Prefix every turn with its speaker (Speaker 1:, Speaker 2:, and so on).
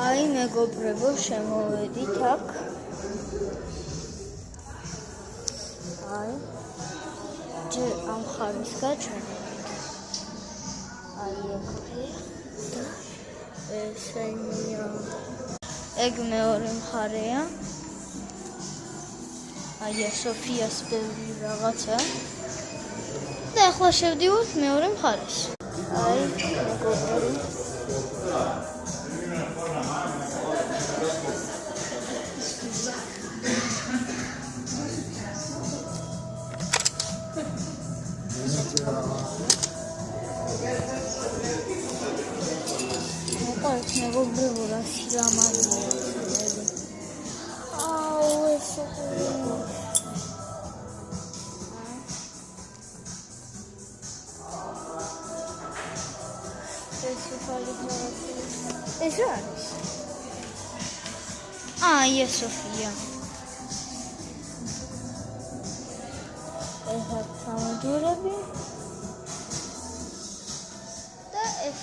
Speaker 1: აი მეგობრებო, შემოვედით აქ. აი ჯერ ამ ხარის გაჩვენებით. აი ესე იმია. ეგ მეორე მხარეა. აი სოფიას ბევრი რაღაცა. და ახლა შევდივართ მეორე მხარეს. აი მეგობრებო. მეგობრებო, რა სილამაზეა. აუ ესე ეს რა არის? აი სოფია. ეს აქვს სამაგურები და ეს